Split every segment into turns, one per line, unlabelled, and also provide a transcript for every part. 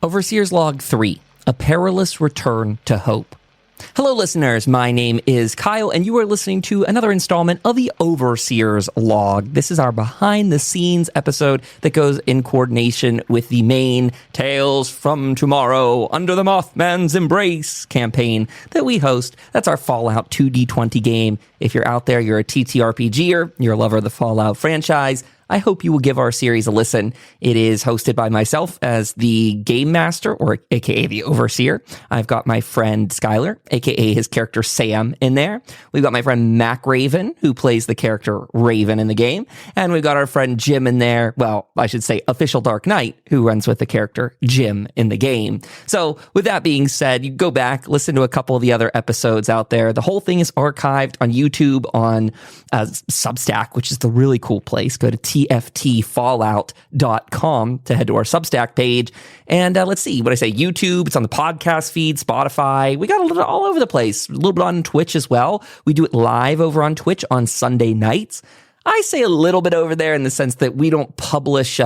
Overseer's Log 3, A Perilous Return to Hope. Hello, listeners. My name is Kyle, and you are listening to another installment of the Overseer's Log. This is our behind-the-scenes episode that goes in coordination with the main Tales from Tomorrow Under the Mothman's Embrace campaign that we host. That's our Fallout 2D20 game. If you're out there, you're a TTRPGer, you're a lover of the Fallout franchise, I hope you will give our series a listen. It is hosted by myself as the Game Master, or aka the Overseer. I've got my friend Skylar, aka his character Sam, in there. We've got my friend Mac Raven, who plays the character Raven in the game. And we've got our friend Jim in there. Well, I should say Official Dark Knight, who runs with the character Jim in the game. So with that being said, you go back, listen to a couple of the other episodes out there. The whole thing is archived on YouTube, on Substack, which is the really cool place. Go to tftfallout.com to head to our Substack page. And let's see, what I say, YouTube, it's on the podcast feed, Spotify. We got a little all over the place, a little bit on Twitch as well. We do it live over on Twitch on Sunday nights. I say a little bit over there in the sense that we don't publish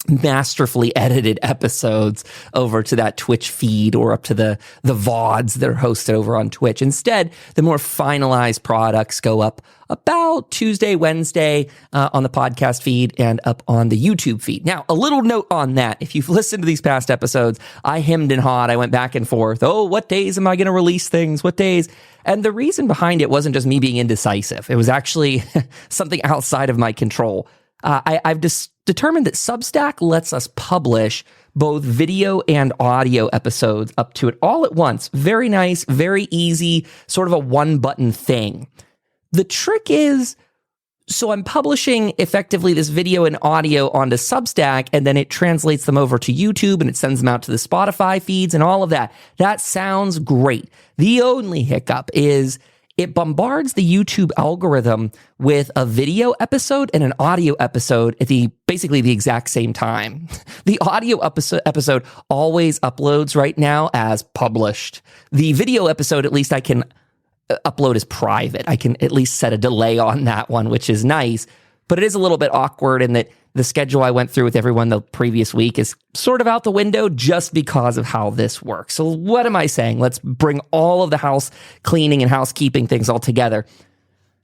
masterfully edited episodes over to that Twitch feed or up to the VODs that are hosted over on Twitch. Instead, the more finalized products go up about Tuesday, Wednesday on the podcast feed and up on the YouTube feed. Now, a little note on that. If you've listened to these past episodes, I hemmed and hawed. I went back and forth. Oh, what days am I going to release things? What days? And the reason behind it wasn't just me being indecisive. It was actually something outside of my control. I've determined that Substack lets us publish both video and audio episodes up to it all at once. Very nice, very easy, sort of a one-button thing. The trick is, so I'm publishing effectively this video and audio onto Substack, and then it translates them over to YouTube, and it sends them out to the Spotify feeds and all of that. That sounds great. The only hiccup is it bombards the YouTube algorithm with a video episode and an audio episode at basically the exact same time. The audio episode always uploads right now as published. The video episode, at least I can upload as private. I can at least set a delay on that one, which is nice. But it is a little bit awkward in that the schedule I went through with everyone the previous week is sort of out the window just because of how this works. So what am I saying? Let's bring all of the house cleaning and housekeeping things all together.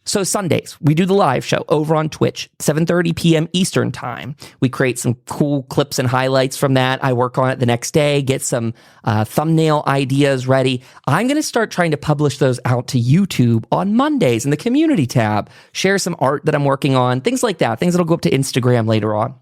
So Sundays, we do the live show over on Twitch, 7:30 p.m. Eastern time. We create some cool clips and highlights from that. I work on it the next day, get some thumbnail ideas ready. I'm going to start trying to publish those out to YouTube on Mondays in the community tab, share some art that I'm working on, things like that, things that'll go up to Instagram later on.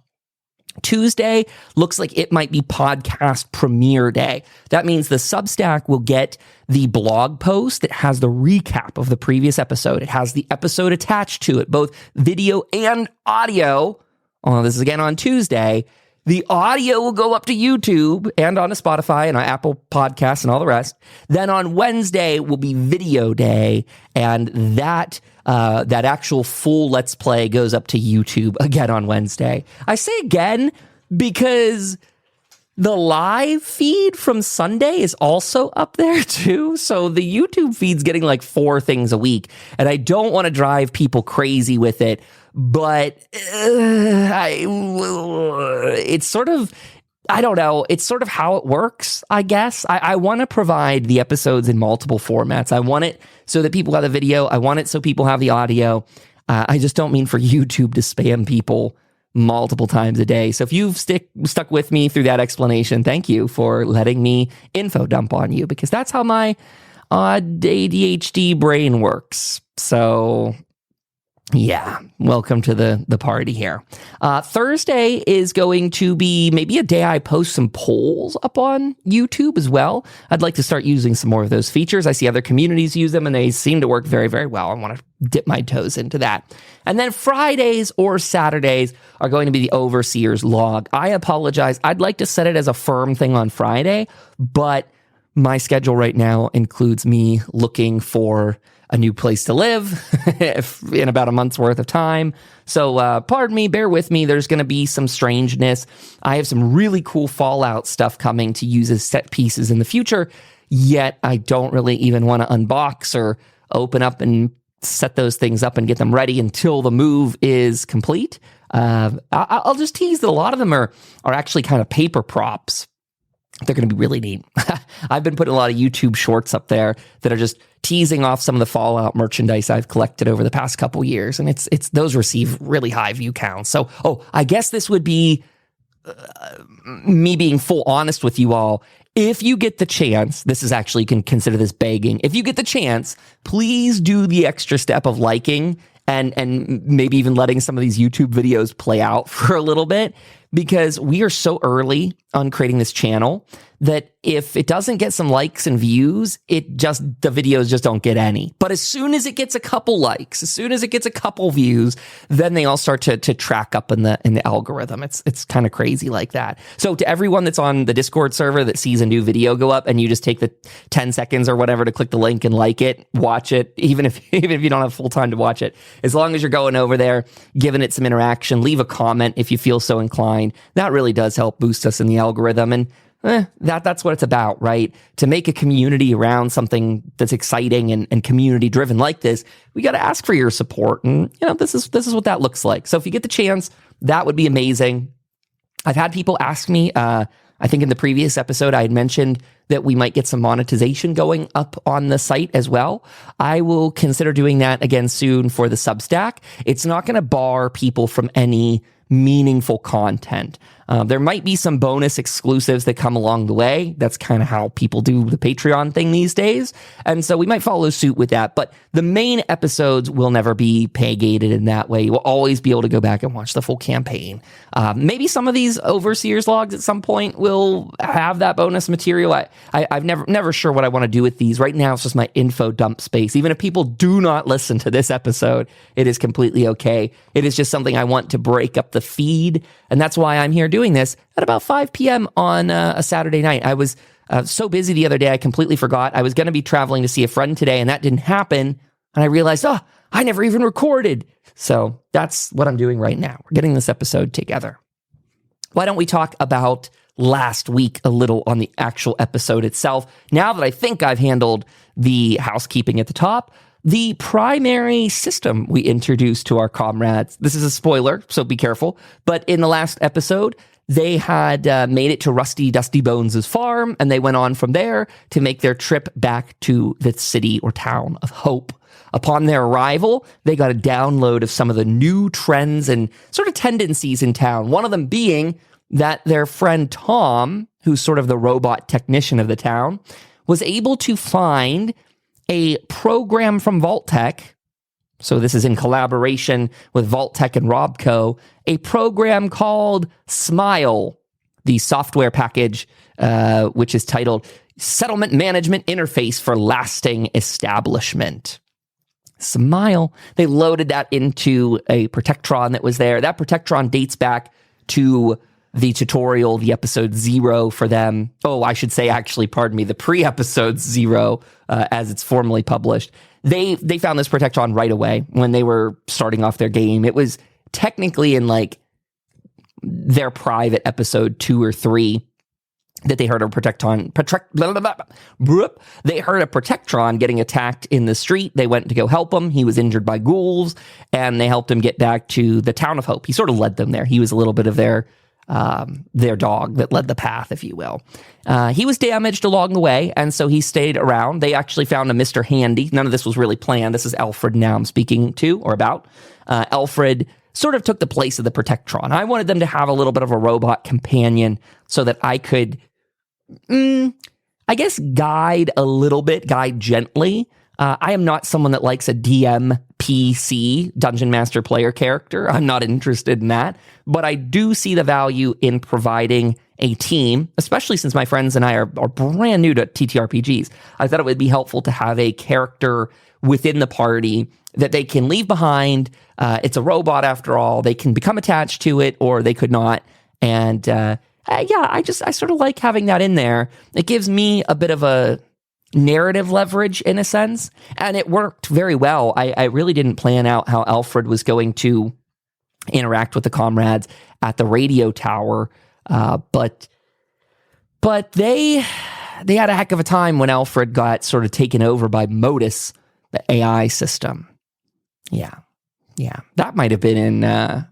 Tuesday looks like it might be podcast premiere day. That means the Substack will get the blog post that has the recap of the previous episode. It has the episode attached to it, both video and audio. Oh, this is again on Tuesday. The audio will go up to YouTube and onto Spotify and on Apple Podcasts and all the rest. Then on Wednesday will be video day, and that actual full Let's Play goes up to YouTube again on Wednesday. I say again because the live feed from Sunday is also up there too. So the YouTube feed's getting like 4 things a week, and I don't want to drive people crazy with it, but it's sort of, I don't know, it's sort of how it works, I guess. I want to provide the episodes in multiple formats. I want it so that people have the video. I want it so people have the audio. I just don't mean for YouTube to spam people multiple times a day. So if you've stuck with me through that explanation, thank you for letting me info dump on you, because that's how my odd ADHD brain works. So yeah, welcome to the party here. Thursday is going to be maybe a day I post some polls up on YouTube as well. I'd like to start using some more of those features. I see other communities use them, and they seem to work very, very well. I want to dip my toes into that. And then Fridays or Saturdays are going to be the Overseer's Log. I apologize. I'd like to set it as a firm thing on Friday, but my schedule right now includes me looking for a new place to live in about a month's worth of time. So pardon me, bear with me. There's going to be some strangeness. I have some really cool Fallout stuff coming to use as set pieces in the future, yet I don't really even want to unbox or open up and set those things up and get them ready until the move is complete. I'll just tease that a lot of them are actually kind of paper props They're going to be really neat. I've been putting a lot of YouTube shorts up there that are just teasing off some of the Fallout merchandise I've collected over the past couple years, and it's those receive really high view counts. So, I guess this would be me being full honest with you all. If you get the chance, this is actually, you can consider this begging. If you get the chance, please do the extra step of liking and maybe even letting some of these YouTube videos play out for a little bit, because we are so early on creating this channel that if it doesn't get some likes and views, the videos just don't get any. But as soon as it gets a couple likes, as soon as it gets a couple views, then they all start to track up in the algorithm. It's kind of crazy like that. So to everyone that's on the Discord server that sees a new video go up and you just take the 10 seconds or whatever to click the link and like it, watch it, even if you don't have full time to watch it, as long as you're going over there, giving it some interaction, leave a comment if you feel so inclined. That really does help boost us in the algorithm. And that's what it's about, right? To make a community around something that's exciting and community driven like this, we got to ask for your support. And, this is what that looks like. So if you get the chance, that would be amazing. I've had people ask me, I think in the previous episode, I had mentioned that we might get some monetization going up on the site as well. I will consider doing that again soon for the Substack. It's not going to bar people from any meaningful content. There might be some bonus exclusives that come along the way. That's kind of how people do the Patreon thing these days. And so we might follow suit with that. But the main episodes will never be pay-gated in that way. You will always be able to go back and watch the full campaign. Maybe some of these Overseer's logs at some point will have that bonus material. I've never sure what I want to do with these. Right now, it's just my info dump space. Even if people do not listen to this episode, it is completely okay. It is just something I want to break up the feed. And that's why I'm here doing this at about 5 p.m. on a Saturday night. I was so busy the other day, I completely forgot. I was going to be traveling to see a friend today, and that didn't happen. And I realized, I never even recorded. So that's what I'm doing right now. We're getting this episode together. Why don't we talk about last week a little on the actual episode itself? Now that I think I've handled the housekeeping at the top, the primary system we introduced to our comrades, this is a spoiler, so be careful, but in the last episode, they had made it to Rusty Dusty Bones' farm, and they went on from there to make their trip back to the city or town of Hope. Upon their arrival, they got a download of some of the new trends and sort of tendencies in town, one of them being that their friend Tom, who's sort of the robot technician of the town, was able to find a program from vault-tec, so this is in collaboration with vault-tec and Robco, a program called Smile, the software package, which is titled Settlement Management Interface for Lasting Establishment. Smile. They loaded that into a Protectron that was there. That Protectron dates back to the tutorial, the episode 0 for them. Oh, I should say, actually, pardon me, the pre-episode 0, as it's formally published. They found this Protectron right away when they were starting off their game. It was technically in their private episode 2 or 3 that they heard a Protectron. They heard a Protectron getting attacked in the street. They went to go help him. He was injured by ghouls, and they helped him get back to the town of Hope. He sort of led them there. He was a little bit of their dog that led the path, if you will. He was damaged along the way, and so he stayed around. They actually found a Mr. Handy. None of this was really planned. This is Alfred now I'm speaking to or about. Alfred sort of took the place of the Protectron. I wanted them to have a little bit of a robot companion so that I could, I guess, guide gently. I am not someone that likes a DM PC, Dungeon Master player character. I'm not interested in that. But I do see the value in providing a team, especially since my friends and I are brand new to TTRPGs. I thought it would be helpful to have a character within the party that they can leave behind. It's a robot after all. They can become attached to it, or they could not. And I sort of like having that in there. It gives me a bit of a narrative leverage in a sense, and it worked very well. I really didn't plan out how Alfred was going to interact with the comrades at the radio tower, but they had a heck of a time when Alfred got sort of taken over by Modus, the AI system. Yeah, that might have been in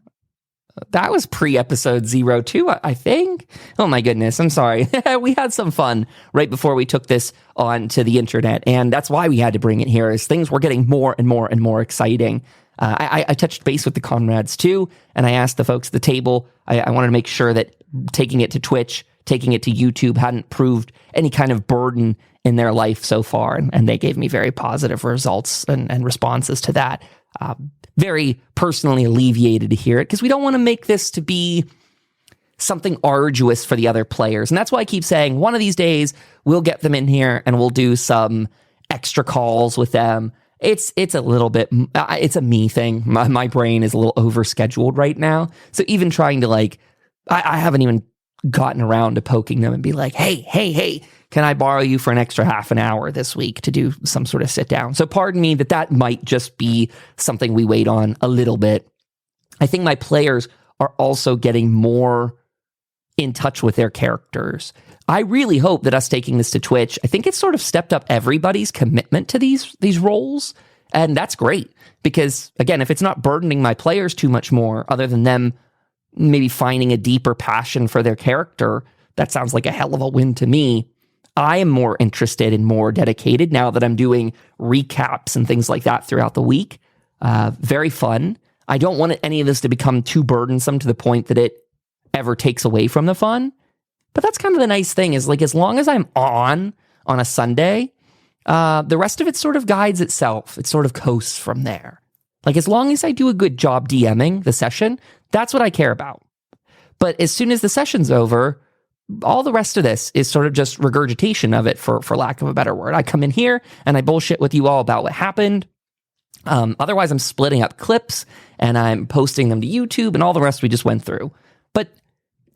That was pre-episode 02, I think. Oh my goodness, I'm sorry. We had some fun right before we took this onto the internet, and that's why we had to bring it here, is things were getting more and more and more exciting. I touched base with the comrades too, and I asked the folks at the table, I wanted to make sure that taking it to Twitch, taking it to YouTube hadn't proved any kind of burden in their life so far, and they gave me very positive results and responses to that. Very personally alleviated to hear it, because we don't want to make this to be something arduous for the other players. And that's why I keep saying one of these days we'll get them in here and we'll do some extra calls with them. It's a little bit, it's a me thing. My brain is a little overscheduled right now. So even trying to I haven't even gotten around to poking them and be like, hey, can I borrow you for an extra half an hour this week to do some sort of sit down? So pardon me that might just be something we wait on a little bit. I think my players are also getting more in touch with their characters. I really hope that us taking this to Twitch, I think it's sort of stepped up everybody's commitment to these roles. And that's great because, again, if it's not burdening my players too much more, other than them maybe finding a deeper passion for their character, that sounds like a hell of a win to me. I am more interested and more dedicated now that I'm doing recaps and things like that throughout the week. Very fun. I don't want any of this to become too burdensome to the point that it ever takes away from the fun. But that's kind of the nice thing is, as long as I'm on a Sunday, the rest of it sort of guides itself. It sort of coasts from there. As long as I do a good job DMing the session, that's what I care about. But as soon as the session's over, all the rest of this is sort of just regurgitation of it, for lack of a better word. I come in here and I bullshit with you all about what happened. Otherwise, I'm splitting up clips and I'm posting them to YouTube and all the rest we just went through. But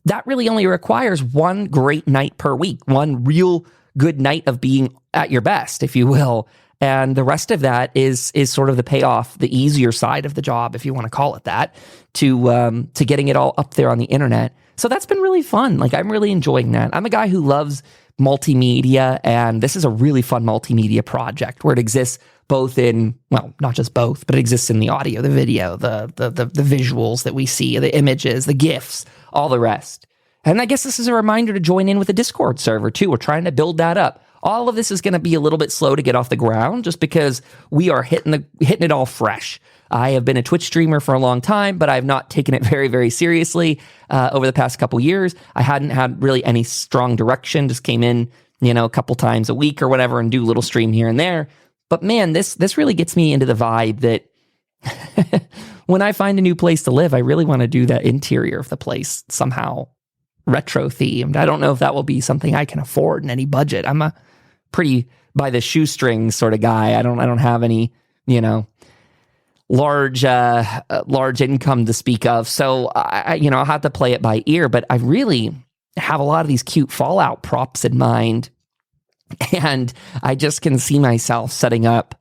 that really only requires one great night per week, one real good night of being at your best, if you will. And the rest of that is sort of the payoff, the easier side of the job, if you want to call it that, to getting it all up there on the internet. So that's been really fun. I'm really enjoying that. I'm a guy who loves multimedia, and this is a really fun multimedia project where it exists both in, well, not just both, but it exists in the audio, the video, the visuals that we see, the images, the GIFs, all the rest. And I guess this is a reminder to join in with the Discord server too. We're trying to build that up. All of this is going to be a little bit slow to get off the ground just because we are hitting it all fresh. I have been a Twitch streamer for a long time, but I've not taken it very, very seriously over the past couple years. I hadn't had really any strong direction, just came in, a couple times a week or whatever and do a little stream here and there. But man, this really gets me into the vibe that when I find a new place to live, I really want to do the interior of the place somehow retro themed. I don't know if that will be something I can afford in any budget. I'm a pretty by the shoestrings sort of guy. I don't have any, large income to speak of. So I'll have to play it by ear, but I really have a lot of these cute Fallout props in mind. And I just can see myself setting up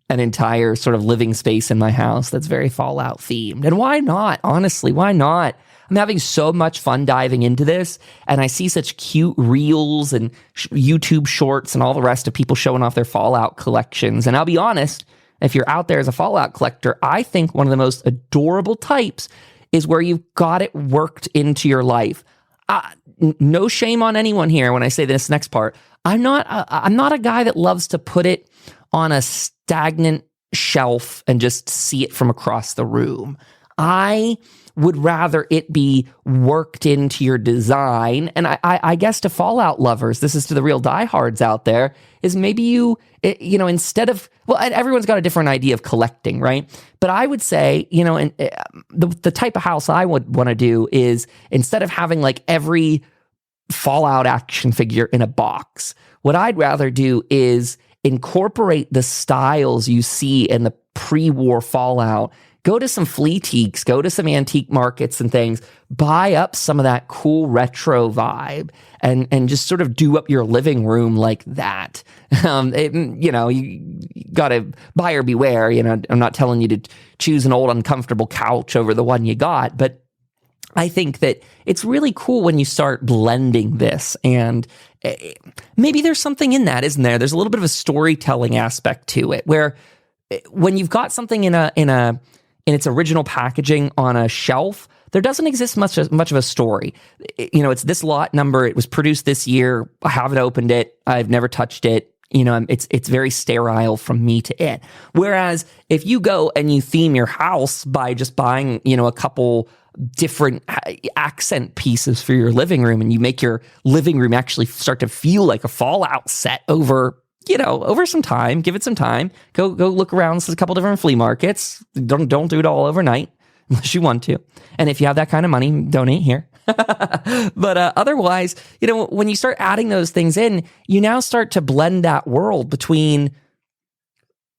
an entire sort of living space in my house that's very Fallout themed. And why not? Honestly, why not? I'm having so much fun diving into this, and I see such cute reels and YouTube shorts and all the rest of people showing off their Fallout collections. And I'll be honest, if you're out there as a Fallout collector, I think one of the most adorable types is where you've got it worked into your life. No shame on anyone here when I say this next part. I'm not a guy that loves to put it on a stagnant shelf and just see it from across the room. I would rather it be worked into your design. And I guess to Fallout lovers, this is to the real diehards out there, is maybe instead of, well, everyone's got a different idea of collecting, right? But I would say, the type of house I would want to do is, instead of having every Fallout action figure in a box, what I'd rather do is incorporate the styles you see in the pre-war Fallout. Go to some flea teaks, go to some antique markets and things, buy up some of that cool retro vibe and just sort of do up your living room like that. You got to buyer beware. I'm not telling you to choose an old uncomfortable couch over the one you got, but I think that it's really cool when you start blending this, and maybe there's something in that, isn't there? There's a little bit of a storytelling aspect to it, where when you've got something in its original packaging on a shelf, there doesn't exist much of a story. It's this lot number. It was produced this year. I haven't opened it. I've never touched it. It's very sterile from me to it. Whereas if you go and you theme your house by just buying, a couple different accent pieces for your living room, and you make your living room actually start to feel like a Fallout set over some time, give it some time, go look around a couple different flea markets. Don't do it all overnight unless you want to. And if you have that kind of money, donate here. But otherwise, when you start adding those things in, you now start to blend that world between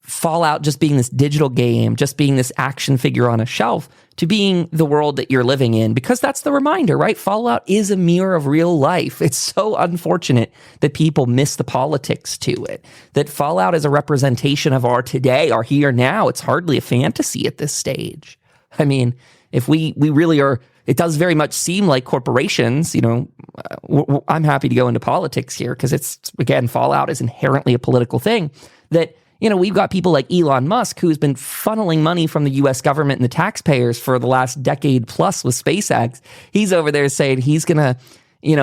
Fallout just being this digital game, just being this action figure on a shelf, to being the world that you're living in, because that's the reminder, right? Fallout is a mirror of real life. It's so unfortunate that people miss the politics to it, that Fallout is a representation of our today, our here now. It's hardly a fantasy at this stage. I mean, if we really are, it does very much seem like corporations, I'm happy to go into politics here because again, Fallout is inherently a political thing, that we've got people like Elon Musk, who's been funneling money from the U.S. government and the taxpayers for the last decade plus with SpaceX. He's over there saying he's going to,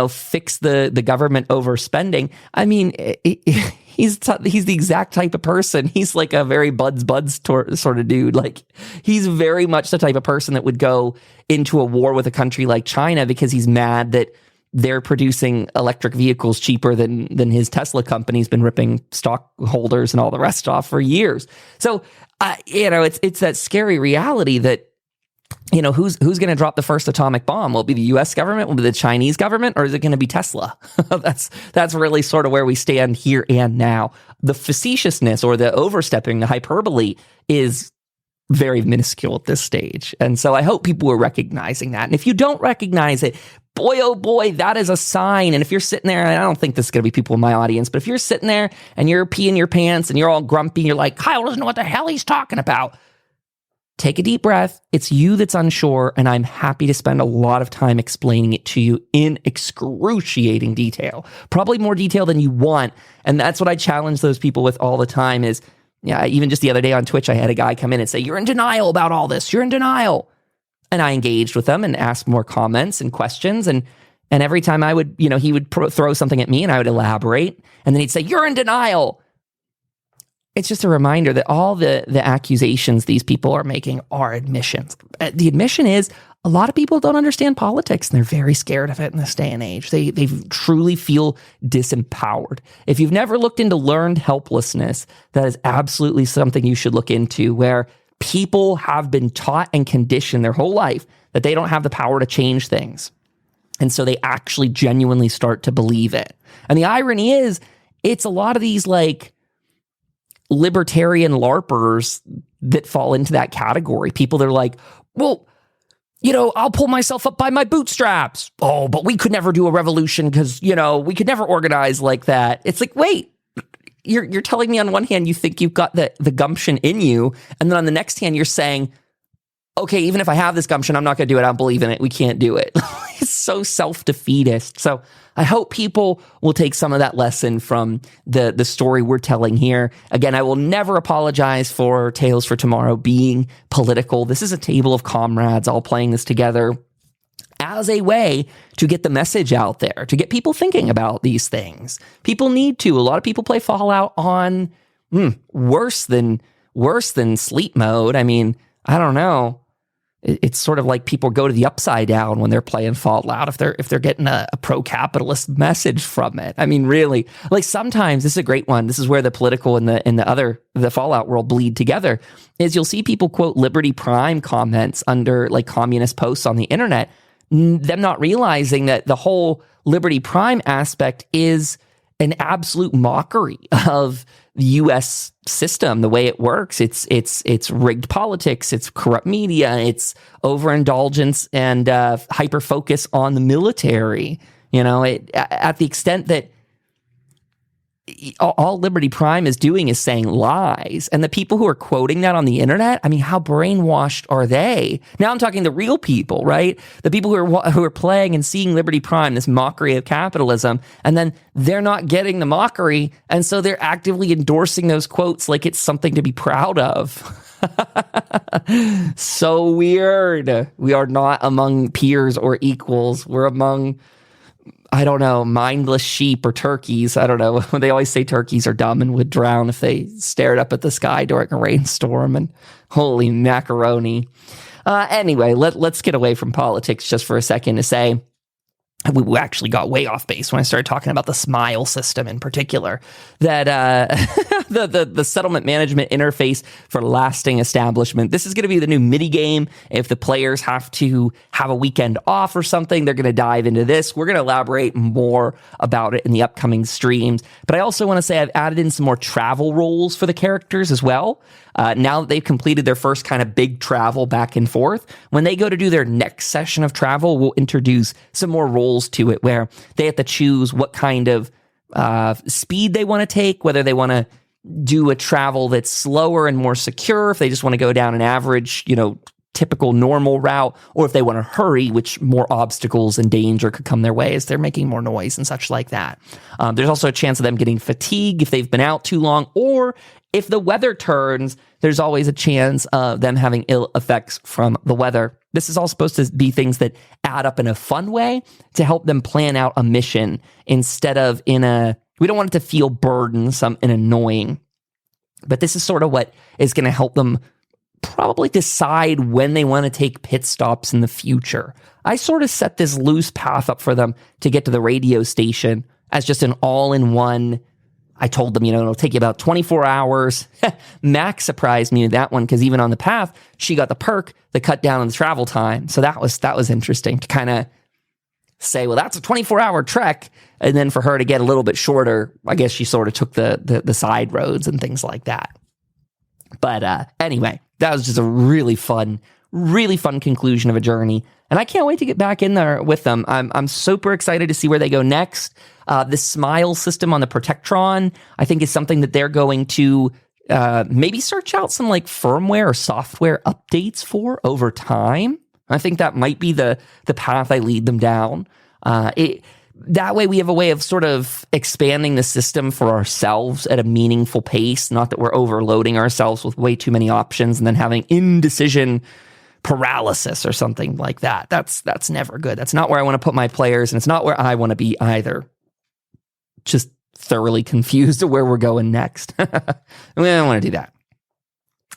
fix the government overspending. I mean, he's the exact type of person. He's like a very buds sort of dude. Like, he's very much the type of person that would go into a war with a country like China because he's mad that they're producing electric vehicles cheaper than his Tesla company's been ripping stockholders and all the rest off for years. So, it's that scary reality that, who's going to drop the first atomic bomb? Will it be the U.S. government? Will it be the Chinese government? Or is it going to be Tesla? That's really sort of where we stand here and now. The facetiousness or the overstepping, the hyperbole is very minuscule at this stage. And so I hope people are recognizing that. And if you don't recognize it, boy, oh boy, that is a sign. And if you're sitting there, and I don't think this is going to be people in my audience, but if you're sitting there and you're peeing your pants and you're all grumpy, you're like, Kyle doesn't know what the hell he's talking about. Take a deep breath. It's you that's unsure, and I'm happy to spend a lot of time explaining it to you in excruciating detail, probably more detail than you want. And that's what I challenge those people with all the time is, even just the other day on Twitch, I had a guy come in and say, you're in denial about all this. You're in denial. And I engaged with them and asked more comments and questions. And every time I would, he would throw something at me and I would elaborate. And then he'd say, you're in denial. It's just a reminder that all the accusations these people are making are admissions. The admission is a lot of people don't understand politics and they're very scared of it in this day and age. They truly feel disempowered. If you've never looked into learned helplessness, that is absolutely something you should look into, where people have been taught and conditioned their whole life that they don't have the power to change things. And so they actually genuinely start to believe it. And the irony is, it's a lot of these like libertarian LARPers that fall into that category. People that are like, well, I'll pull myself up by my bootstraps. Oh, but we could never do a revolution because, we could never organize like that. It's like, wait, you're telling me on one hand you think you've got the gumption in you, and then on the next hand you're saying, okay, even if I have this gumption, I'm not going to do it. I don't believe in it. We can't do it. It's so self-defeatist. So I hope people will take some of that lesson from the story we're telling here. Again, I will never apologize for Tales for Tomorrow being political. This is a table of comrades all playing this together as a way to get the message out there, to get people thinking about these things. People need to. A lot of people play Fallout on worse than sleep mode. I mean, I don't know. It's sort of like people go to the upside down when they're playing Fallout if they're getting a pro-capitalist message from it. I mean, really, like sometimes this is a great one. This is where the political and the Fallout world bleed together. Is you'll see people quote Liberty Prime comments under like communist posts on the internet, them not realizing that the whole Liberty Prime aspect is an absolute mockery of the U.S. system, the way it works. It's rigged politics, it's corrupt media, it's overindulgence and hyper focus on the military. At the extent that all Liberty Prime is doing is saying lies. And the people who are quoting that on the internet, I mean, how brainwashed are they? Now I'm talking the real people, right? The people who are playing and seeing Liberty Prime, this mockery of capitalism, and then they're not getting the mockery, and so they're actively endorsing those quotes like it's something to be proud of. So weird. We are not among peers or equals. We're among, I don't know, mindless sheep or turkeys. I don't know. They always say turkeys are dumb and would drown if they stared up at the sky during a rainstorm. And holy macaroni. Anyway, let's get away from politics just for a second to say, we actually got way off base when I started talking about the smile system in particular, that the settlement management interface for lasting establishment. This is going to be the new mini game. If the players have to have a weekend off or something, they're going to dive into this. We're going to elaborate more about it in the upcoming streams. But I also want to say I've added in some more travel roles for the characters as well. Now that they've completed their first kind of big travel back and forth, when they go to do their next session of travel, we'll introduce some more roles to it where they have to choose what kind of speed they want to take, whether they want to do a travel that's slower and more secure, if they just want to go down an average, typical normal route, or if they want to hurry, which more obstacles and danger could come their way as they're making more noise and such like that. There's also a chance of them getting fatigued if they've been out too long, or if the weather turns, there's always a chance of them having ill effects from the weather. This is all supposed to be things that add up in a fun way to help them plan out a mission instead of we don't want it to feel burdensome and annoying. But this is sort of what is going to help them probably decide when they want to take pit stops in the future. I sort of set this loose path up for them to get to the radio station as just an all-in-one. I told them, it'll take you about 24 hours. Max surprised me with that one because even on the path, she got the perk that cut down on the travel time. So that was interesting to kind of say, well, that's a 24-hour trek. And then for her to get a little bit shorter, I guess she sort of took the side roads and things like that. But anyway, that was just a really fun conclusion of a journey. And I can't wait to get back in there with them. I'm super excited to see where they go next. The smile system on the Protectron, I think, is something that they're going to maybe search out some like firmware or software updates for over time. I think that might be the path I lead them down. That way we have a way of sort of expanding the system for ourselves at a meaningful pace. Not that we're overloading ourselves with way too many options and then having indecision paralysis or something like that. That's never good. That's not where I want to put my players, and it's not where I want to be either. Just thoroughly confused of where we're going next. We don't want to do that.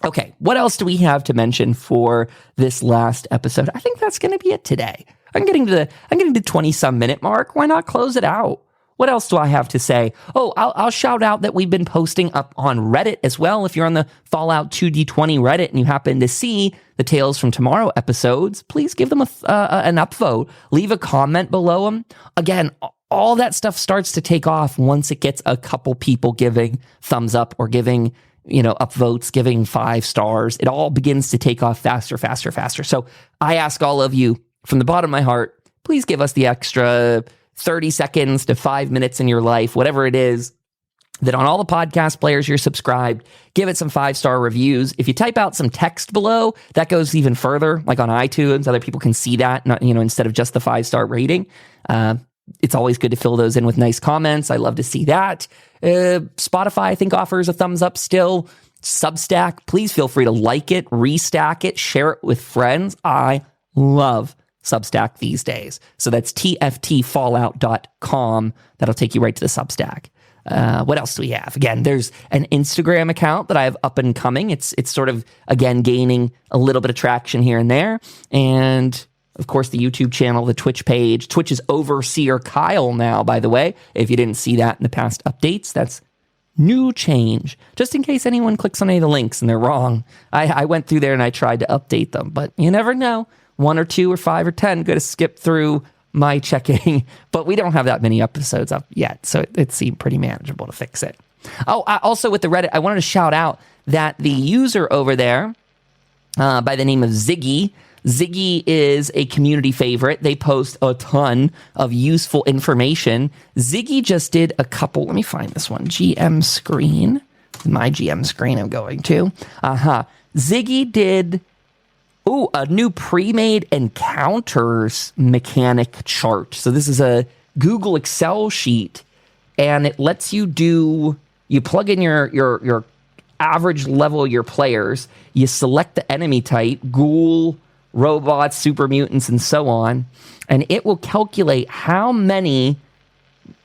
Okay, what else do we have to mention for this last episode? I think that's going to be it today. I'm getting to the 20-some minute mark. Why not close it out? What else do I have to say? Oh, I'll shout out that we've been posting up on Reddit as well. If you're on the Fallout 2D20 Reddit and you happen to see the Tales from Tomorrow episodes, please give them an upvote. Leave a comment below them. Again, all that stuff starts to take off once it gets a couple people giving thumbs up or giving upvotes, giving 5 stars. It all begins to take off faster. So I ask all of you from the bottom of my heart, please give us the extra 30 seconds to 5 minutes in your life, whatever it is, that on all the podcast players you're subscribed, give it some 5-star reviews. If you type out some text below, that goes even further, like on iTunes, other people can see that, not, instead of just the 5-star rating. It's always good to fill those in with nice comments. I love to see that. Spotify, I think, offers a thumbs up still. Substack, please feel free to like it, restack it, share it with friends. I love Substack these days. So that's tftfallout.com. That'll take you right to the Substack. What else do we have? Again, there's an Instagram account that I have up and coming. It's sort of, again, gaining a little bit of traction here and there. And of course, the YouTube channel, the Twitch page. Twitch is Overseer Kyle now, by the way. If you didn't see that in the past updates, that's new change. Just in case anyone clicks on any of the links and they're wrong. I went through there and I tried to update them, but you never know. 1 or 2 or 5 or 10 going to skip through my checking, but we don't have that many episodes up yet, so it seemed pretty manageable to fix it. Oh, also with the Reddit, I wanted to shout out that the user over there by the name of Ziggy is a community favorite. They post a ton of useful information. Ziggy just did a couple, let me find this one, GM screen, my GM screen I'm going to. Ziggy did a new pre-made encounters mechanic chart. So this is a Google Excel sheet, and it lets you plug in your average level your players, you select the enemy type, ghoul, robots, super mutants, and so on, and it will calculate how many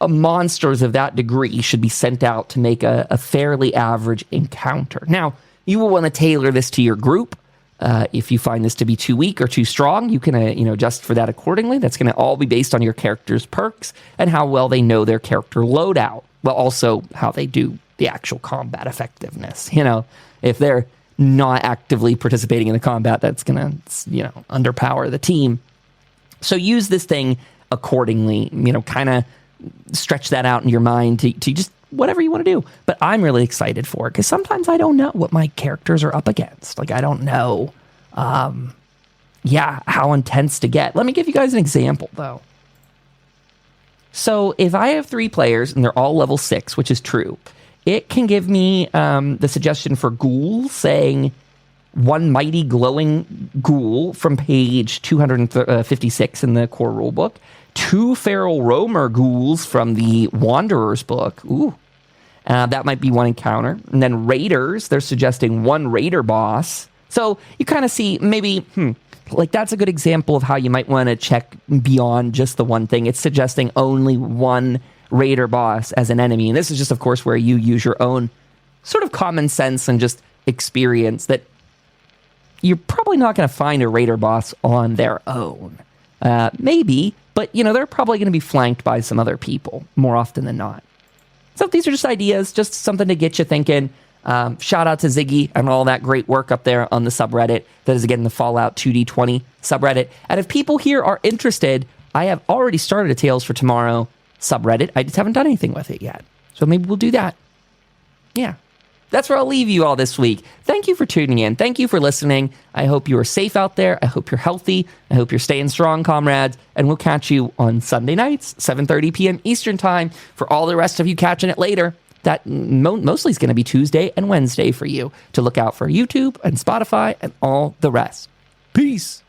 monsters of that degree should be sent out to make a fairly average encounter. Now, you will want to tailor this to your group. If you find this to be too weak or too strong, you can adjust for that accordingly. That's going to all be based on your character's perks and how well they know their character loadout. Well, also how they do the actual combat effectiveness. If they're not actively participating in the combat, that's going to, underpower the team. So use this thing accordingly, kind of stretch that out in your mind to just whatever you want to do. But I'm really excited for it because sometimes I don't know what my characters are up against. Like, I don't know, how intense to get. Let me give you guys an example, though. So if I have 3 players and they're all level 6, which is true, it can give me the suggestion for ghouls saying one mighty glowing ghoul from page 256 in the core rulebook, 2 feral roamer ghouls from the Wanderer's book. Ooh, that might be one encounter. And then raiders, they're suggesting 1 raider boss. So you kind of see maybe, that's a good example of how you might want to check beyond just the one thing. It's suggesting only 1 raider boss as an enemy. And this is just, of course, where you use your own sort of common sense and just experience that you're probably not going to find a raider boss on their own. Maybe, but they're probably going to be flanked by some other people more often than not. So these are just ideas, just something to get you thinking. Shout out to Ziggy and all that great work up there on the subreddit. That is, again, the Fallout 2D20 subreddit. And if people here are interested, I have already started a Tales for Tomorrow subreddit. I just haven't done anything with it yet. So maybe we'll do that. Yeah. That's where I'll leave you all this week. Thank you for tuning in. Thank you for listening. I hope you are safe out there. I hope you're healthy. I hope you're staying strong, comrades. And we'll catch you on Sunday nights, 7:30 p.m. Eastern Time. For all the rest of you catching it later, that mostly is going to be Tuesday and Wednesday for you to look out for YouTube and Spotify and all the rest. Peace.